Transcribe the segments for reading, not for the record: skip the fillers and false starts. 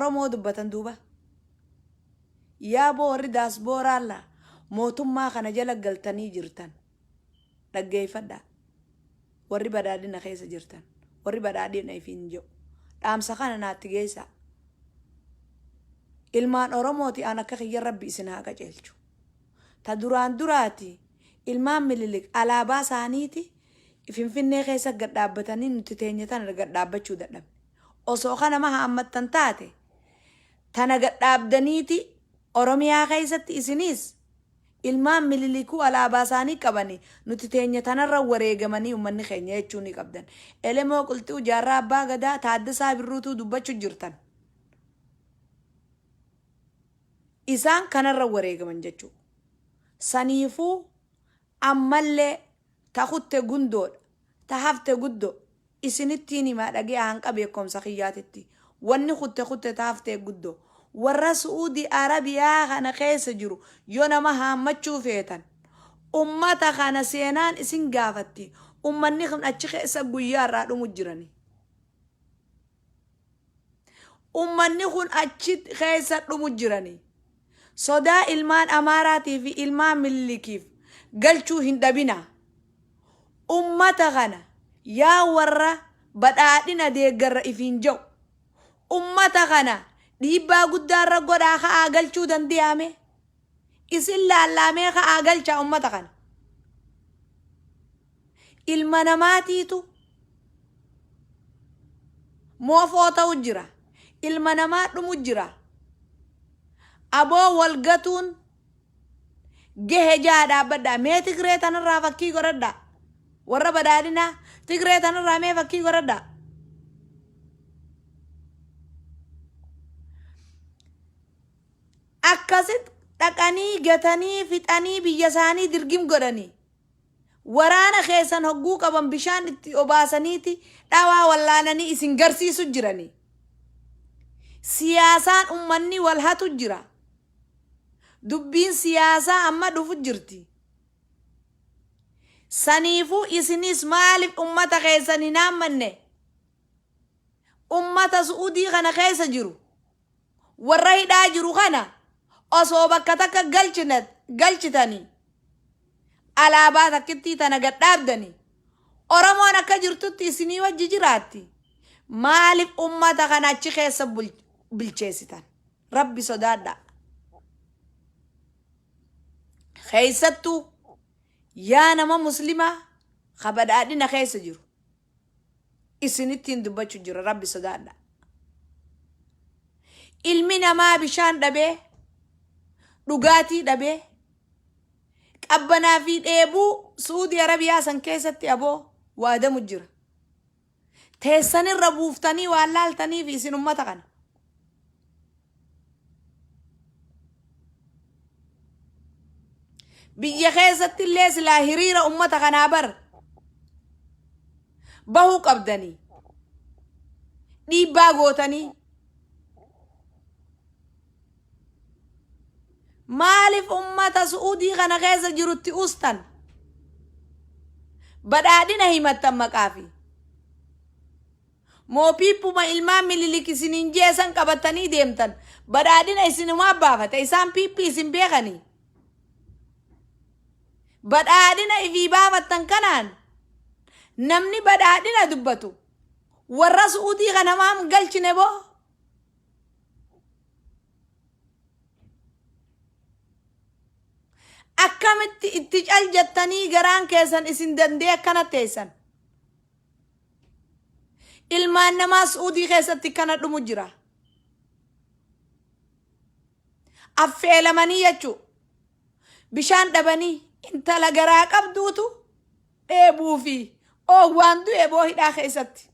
oromoo dubbatan duuba yaaboo warri daasbooraalla mootummaa kana jala galtanii jirtan dhaggeeffadhaa warri badhaadhina keessa jirtan warri badhaadhina ifiin jiru dhaamsa kana naatti geessaa ilmaan oromooti aan akka kiyya rabbi isin haa qaceelchu ta duraan duraati ilmaan mililik alaabaa isaaniiti finfinnee keessa gad dhaabbatanii nuti teenyatan gad dhaabbachuu dadhabne osoo kana maha ammattan taate tana gad dhaabdaniiti oromiyaa keessatti isinis ilmaan mililikuu alaabaa isaanii qabanii nuti teenyatanarra wareegamanii ummanni keenya jechuu ni qabdan elemoo qulxuu jaarraa abbaa gadaa taaddasaa birruutuu dubbachuu jirtan isaan kanarra wareegaman jechuu saniifuu ammallee ta kutte gundoodha ta hafte guddoo isinittiin himaa dhagee hanqa beekomsa kiyyaatitti wanni kutte ta hafte guddoo warra Suudi Arabiyaa kana keessa jiru yoo nama haammachuu feetan ummata kana seenaan isin gaafatti ummanni kun achi keessa guyyaa irraa dhumu jirani ummanni kun achi keessa dhumu jirani sodaa ilmaan amaaraatii fi ilmaan mililikiif galchuu hin dhabina ummata kana yaa warra badhaadhina deeggarra ifiin jiru ummata kana dhiibbaa guddaarra godhaa ka'aa galchuu danda'ame isin laallamee ka'aa galchaa ummata kana ilma namaatiitu moofoo ta'u jira ilma namaa dhumu jira aboo walgatuun gehe jaa dhaabbadhaa mee Tigree tanarraa fakkii godhadhaa warra badhaadhinaa Tigree tanarraa mee fakkii godhadhaa akkasit dhaqanii gatanii fixanii biyya isaanii dirgim godhanii waraana keessan hogguu qaban bishaan itti obaasaniiti dhawaa wallaananii isin garsiisu jiranii siyaasaan ummanni wal hatu jira dubbiin siyaasaa amma dhufu jirti saniifuu isinis maaliif ummata keessan hin haammanne ummata Suudii kana keessa jiru warra hidhaa jiru kana osoo bakka takka galchitanii alaabaa takkitti tana gad dhaabdanii oromoon akka jirtutti isinii wajji jiraatti maaliif ummata kana achi keessa bilcheessitan rabbi sodaadha keessattuu yaa nama muslimaa ka badhaadhina keessa jiru isinittiin dubbachuu jira rabbi sodaadha ilmi namaa bishaan dhabee dhugaatii dhabee qabbanaa fi dheebuu Suudi Arabiyaa san keessatti aboo waadamu jira teessanirra buuftanii waan laaltaniif isin ummata kana biyya keessatti illee silaa hiriira ummata kanaa bar bahuu qabdanii dhiibbaa gootanii maaliif ummata Suudii kana keessa jirutti ustan badhaadhina himattan maqaafi moo piippuma ilmaan mililik isiniin jeesan qabatanii deemtan badhaadhina isinumaa baafate isaan piippi isin beekanii badhaadhina ifii baafattan kanaan namni badhaadhina dubbatu warra Suudii kana maam galchine boo akkamitti itti caljattanii garaan keessan isin dandee akkana teessan ilmaan namaa Suudii keessatti kana dhumu jira affeelamanii jechuu bishaan dhabanii intala garaa qabduutu dheebuu fi waan du'e boo hidhaa keessatti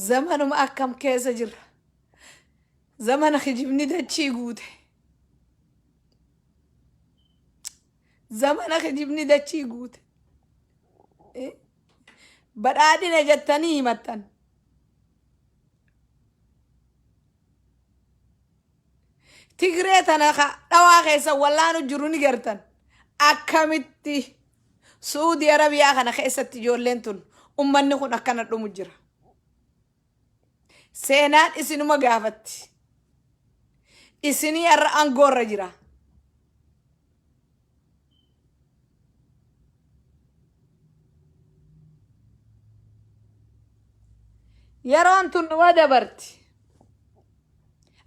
zamanuma akkam keessa jirra zamana kijibni dachii guute zamana kijibni dachii guute badhaadhina jettanii himattan Tigree tana dhawaa keessa wallaanu jiru ni gartan. Akkamitti Suudi Arabiyaa kana keessatti ijoolleen tun ummanni kun akkana dhumu jira. Seenaan isinuma gaafatti. Isinii irra aangoorra jira. Yeroon tun numa dabarti.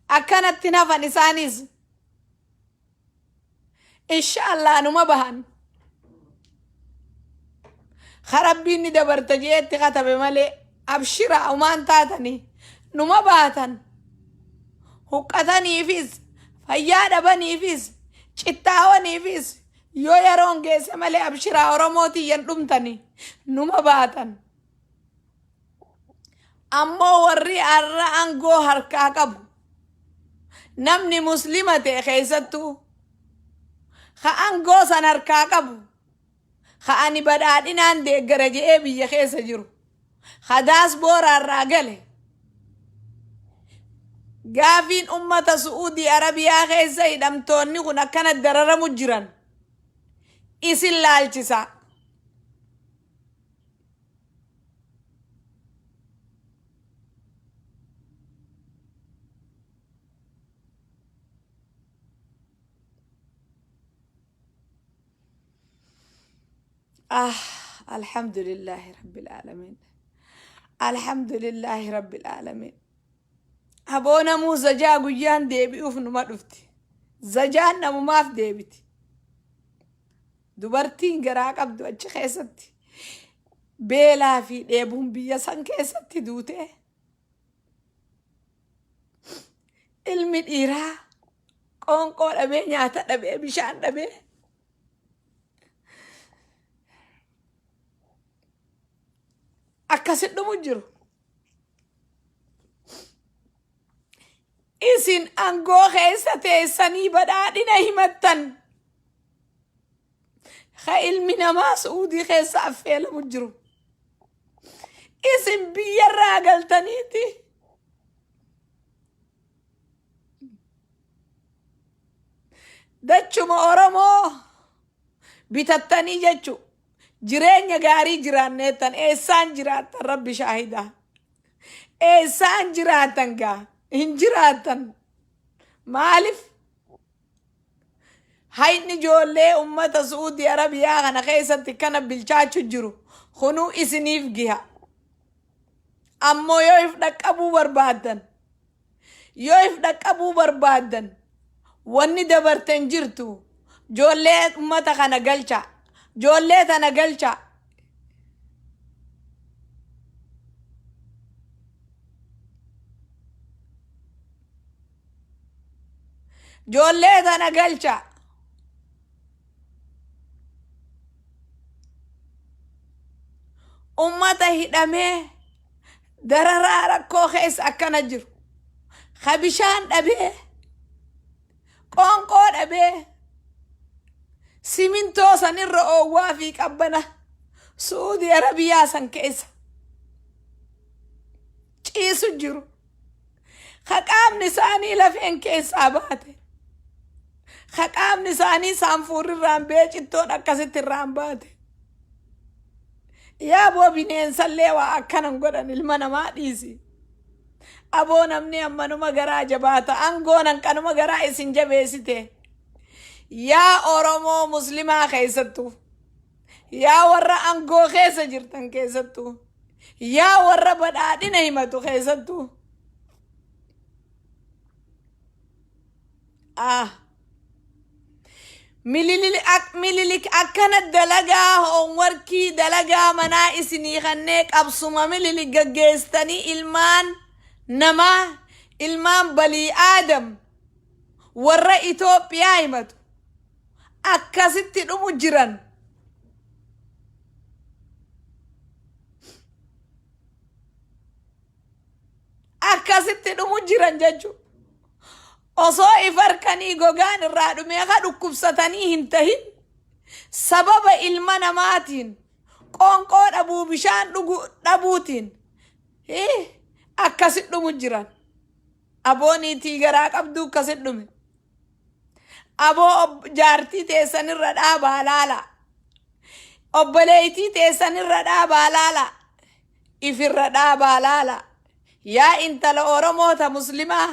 Akkanatti nafan isaanis. Inshaallah numa bahan. Rabbiin ni dabarta jeetti katabe malee abshira umaan taatanii numa baatan. Huqqataniifis, fayyaa dhabaniifis, cittaawaniifis yoo yeroon geesse malee abshiraa Oromootiin dhumtanii numa baatan. Ammoo warri arra aangoo harkaa qabu. Namni muslima ta'e keessattuu ka aangoo san harkaa qabu. Ka ani badhaadhinaan deeggara je'ee biyya keessa jiru. Ka daasbooraa irraa gale. Gaafiin ummata Suudi Arabiyaa keessa hidhamtoonni kun akkana dararamu jiran. Isin laalchisa. الحمد لله رب العالمين. الحمد لله رب العالمين. أبونا مو زجا قيان ديبي وفنو ما دفتي. زجان نمو ماف ديبتي. دبرتين قراق أبدو أجي خيستي. بيلا في ديبون بيا سان كيستي دوتي. علمي الإيرا قون قول أبي نياتا أبي بشان أبي. Akkasit dhumu jiru. Isin aangoo keessa teessanii badhaadhina himattan. Ka ilmi namaa Suudii keessa affeelamu jiru. Isin biyyarraa galtaniiti. Dachuma Oromoo bitattanii jechu. Jireenya gaarii jiraanneettan eessaan jiraattan Rabbi shaahida. Eessaan jiraattan gaa hin jiraattan. Maaliif? Hayni ijoollee ummata Suudi Arabiyaa kana keessatti kana bilchaachu jiru. Kunuu isiniif giha. Ammoo yoo if dhaqqabuu barbaaddan. Yoo if dhaqqabuu barbaaddan. Wanni dabarten jirtu. Ijoollee ummata kana galcha. Ijoollee tana galcha. Ijoollee tana galcha. Ummata hidhamee dararaa rakkoo keessa akkana jiru. Ka bishaan dhabee, qoonqoo dhabee, simintoo sanirra oowwaa fi qabbana Suudi Arabiyaa san keessa ciisu jiru. Ka qaamni isaanii lafeen keessaa baate. Ka qaamni isaanii saanfuurrirraan bee cittoon akkasitti irraan baate. Yaa boo bineensallee waa akkanan godhan ilma namaa dhiisi. Aboo namni ammanuma garaa jabaata. Angoonan kanuma garaa isin jabeessite. Yaa Oromoo Muslimaa keessattuu. Yaa warra aangoo keessa jirtan keessattuu. Yaa warra badhaadhina himatu keessattuu. Mililik akkana dalagaa hoomwarkii dalagaa manaa isinii kannee qabsuma mililik gaggeessanii ilmaan namaa ilmaan balii aadam warra Itoophiyaa himatu akkasitti dhumu jiran. Akkasitti dhumu jiran jechuudha. Osoo ifarkanii gogaan irraa dhumee ka dhukkubsatanii hin tahin sababa ilma namaatiin qoonqoo dhabuu bishaan dhabuutiin akkasit dhumu jiran. Abooniitii garaa qabduu akkasit dhume. aboo jaartii teessan irra dhaabaa laala. Obboleeytii teessan irra dhaabaa laala. Ifirra dhaabaa laala. Yaa intala Oromoo ta muslimaa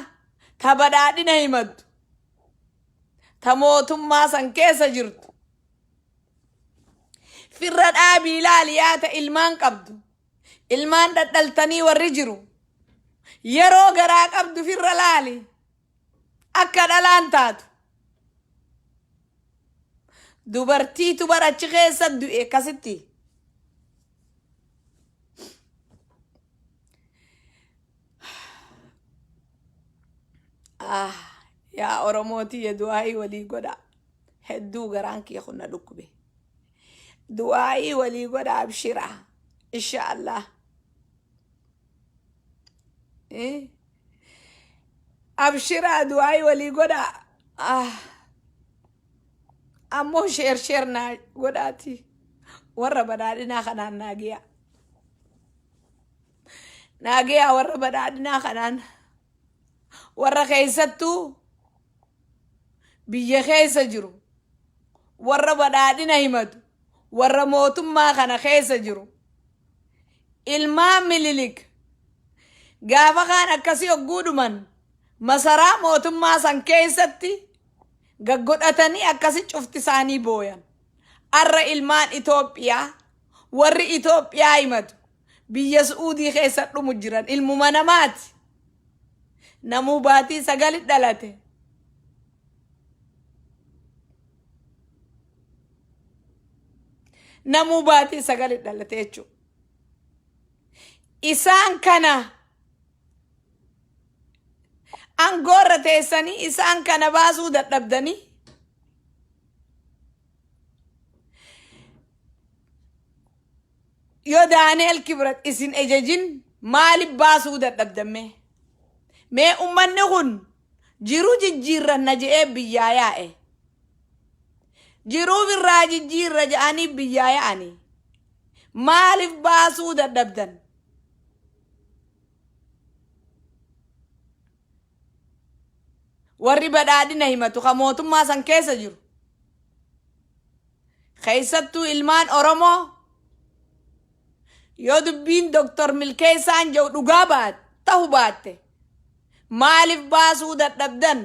ta badhaadhina himattu. Ta mootummaa san keessa jirtu. Firra dhaabii laali yaa ta ilmaan qabdu. Ilmaan dhadhaltanii warri jiru. Yeroo garaa qabdu firra laali. Akka dhalaan taatu. Dubartiitu barachi keessa du'e akkasitti. Yaa Oromootii ya du'aayii walii godha. Hedduu garaan kiyya kunna dhukkube. Du'aayii walii godha abshira. Inshaallah. Abshira du'aayii walii godha. Ammoo sheer naa godhaati. Warra badhaadhinaa kanaan naagiyaa. Naagiyaa warra badhaadhinaa kanaan. Warra keessattuu biyya keessa jiru. Warra badhaadhina himatu. Warra mootummaa kana keessa jiru. Ilmaan Minilik. Gaafa kaan akkasii ogguudhuman masaraa mootummaa san keessatti gaggodhatanii akkasi cufti isaanii booyan. Arra ilmaan Itoophiyaa warri Itoophiyaa himatu biyya Suudii keessa dhumu jiran ilmuma namaati. Namuu baatii 9 dhalate. Namuu baatii 9 dhalate jechuudha. Isaan kana angoorra teessanii isaan kana baasuu dadhabdanii yoo Daani'el Kibrat isin ejejin maaliif baasuu dadhabdamme? Mee ummanni kun jiruu jijjiirranna je'ee biyyaa yaa'e. Jiruu birraa jijjiirra je'anii biyyaa yaa'anii. Maaliif baasuu dadhabdan? Warri badhaadhina himatu ka mootummaa san keessa jiru. Keessattuu ilmaan Oromoo yoo dubbiin Dr. Milkeessaan jedhu dhugaa ta'uu baatte maaliif baasuu dadhabdan?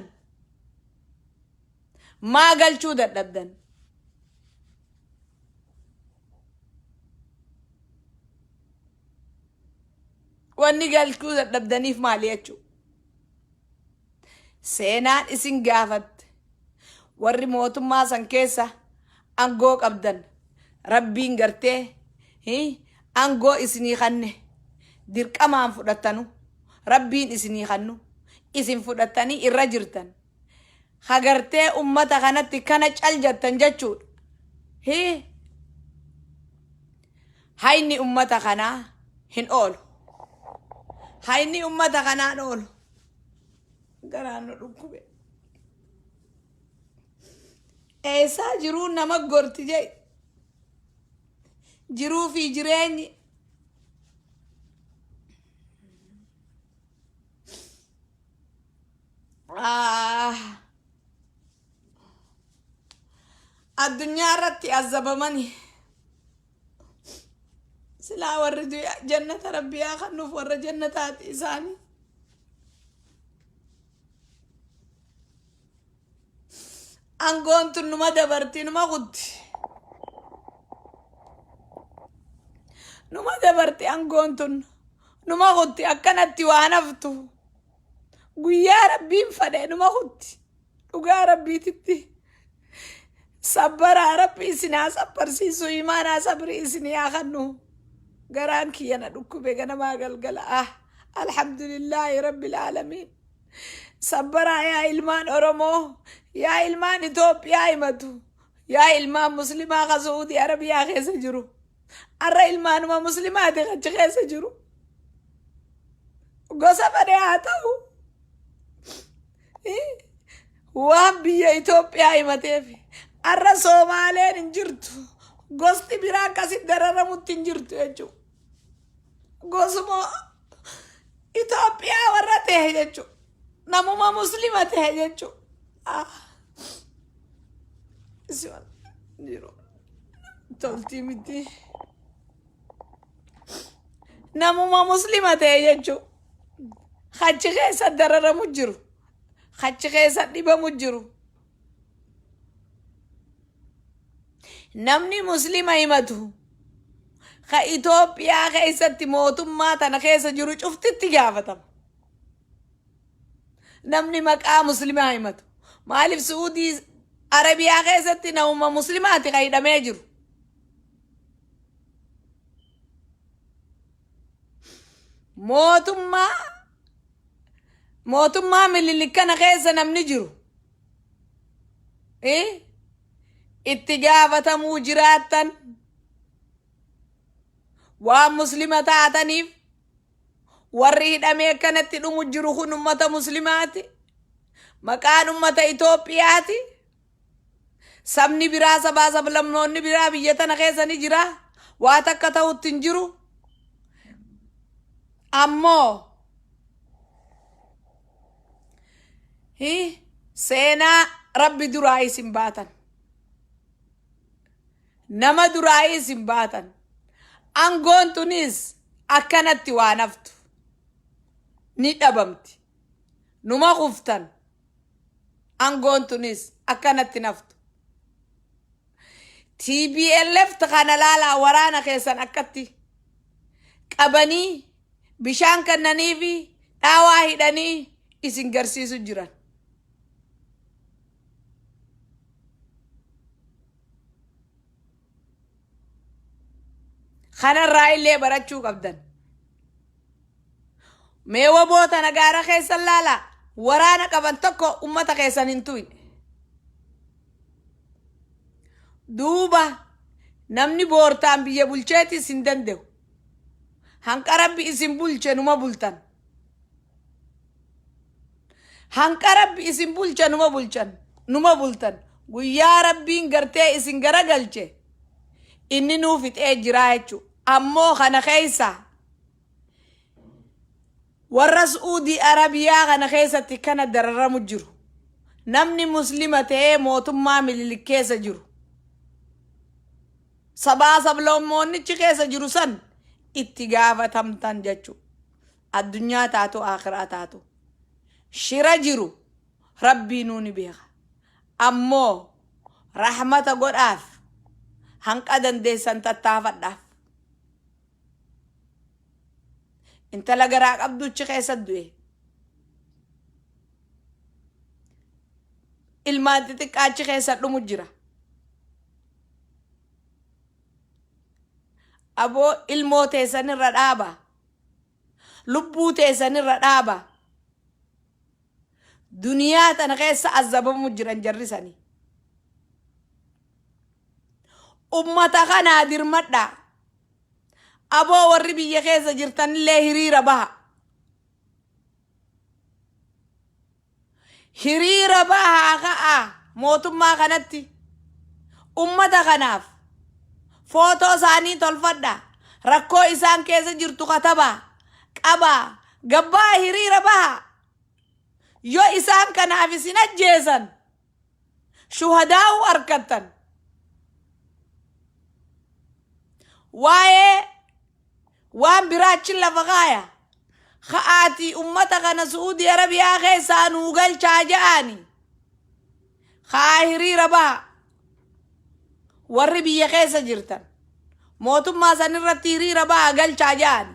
Maa galchuu dadhabdan? Wanni galchuu dadhabdaniif maali jechuudha? Seenaan isin gaafatte warri mootummaa san keessa angoo qabdan rabbiin gartee angoo isinii kanne dirqamaan fudhattanu rabbiin isinii kannu isin fudhattanii irra jirtan hagartee ummata kanatti kana caljattan jechuudha. Hayni ummata kanaa hin oolu. Hayni ummata kanaan oolu. Garaan nu dhukkube. Eessaa jiruu nama gorti jee. Jiruu fi jireenyi. Addunyaa irratti azabamani. Silaa warri jannata rabbiyaa kannuuf warra jannataati isaanii. Angoon tun numa dabarti numa kutti. Numa dabarti angoon tun numa kutti akkanatti waan haftu. Guyyaa rabbiin fadhe numa kutti. Dhugaa rabbiititti. Sabbaraa rabbii isinaa sabbarsiisu imaanaa sabrii isinii haa kannu. Garaan kiyyana dhukkube ganamaa galgala. Alhamdulillahi rabbil aalamiin. Sabbaraa yaa ilmaan Oromoo. Yaa ilmaan Itoophiyaa himatu. Yaa ilmaan Muslimaa ka Suudii Arabiyaa keessa jiru. Arra ilmaanuma Muslimaati achi keessa jiru. Gosa fadhe haa ta'u. Waan biyya Itoophiyaa himateef. Arra Soomaaleen hin jirtu. Gosti biraa akkasitti dararamutti hin jirtu jechuudha. Gosuma Itoophiyaa warra ta'e jechuudha. Namuma Muslima ta'e jechuudha. jiru toltii miti namuma muslima ta'e jechuu achi keessa dararamu jiru achi keessa dhibamu jiru namni muslima himatu ka Itoophiyaa keessatti mootummaa tana keessa jiru cuftitti gaafatama namni maqaa muslimaa himatu maaliif Suudii Arabiyaa keessatti namuma muslimaati ka hidhamee jiru mootummaa Minilik kana keessa namni jiru itti gaafatamuu jiraattan waan muslima taataniif warri hidhamee akkanatti dhumu jiru kun ummata muslimaati maqaan ummata Itoophiyaati sabni biraa sabaa sablamnoonni biraa biyya tana keessa ni jira waa takka ta'utti hin jiru ammoo seenaa rabbi duraa isin baatan nama duraa isin baatan aangoon tunis akkanatti waan haftu ni dhabamti numa kuftan aangoon tunis akkanatti naftu TPLF kana laalaa waraana keessan akkatti qabanii bishaan kannanii fi dhaawaa hidhanii isin garsiisu jiran kanarraa illee barachuu qabdan mee waboota nagaara keessan laalaa waraana qaban tokko ummata keessan hin tuyne duuba namni boortaan biyya bulcheetis hin danda'u hanqa rabbi isin bulche numa bultan hanqa rabbi isin bulche numa bultan guyyaa rabbiin gartee isin garagalche inni nuuf fixee jira jechu ammoo kana keessa warra Suudii Arabiyaa kana keessatti kana dararamu jiru namni muslima ta'ee mootummaa Minilik keessa jiru sabaa sablammoonnichi keessa jiru san itti gaafatamtan jechu addunyaa taatu akhiraa taatu shira jiru rabbii nuuni beeka ammoo rahmata godhaaf hanqa dandeessan tattaafadhaaf intala garaa qabduchi keessa du'e ilmaan xixiqqaachi keessa dhumu jira aboo ilmoo teessan irra dhaaba lubbuu teessan irra dhaaba duniyaa tana keessa azabamu jiran jarrisanii ummata kanaa dirmadha aboo warri biyya keessa jirtanillee hiriira baha hiriira bahaa ka'a mootummaa kanatti ummata kanaaf footoo isaanii tolfadha rakkoo isaan keessa jirtu kataba qaba gabbaa hiriira baha yoo isaan kanaaf isin ajjeesan shuhadaa'u arkattan waa'ee waan biraachin lafa kaaya ka'aati ummata kana Suudii Arabiyaa keessaa nuu galchaa ja'ani kaa hiriira baha warri biyya keessa jirtan mootummaa san irratti hiriira baha galchaa ja'ani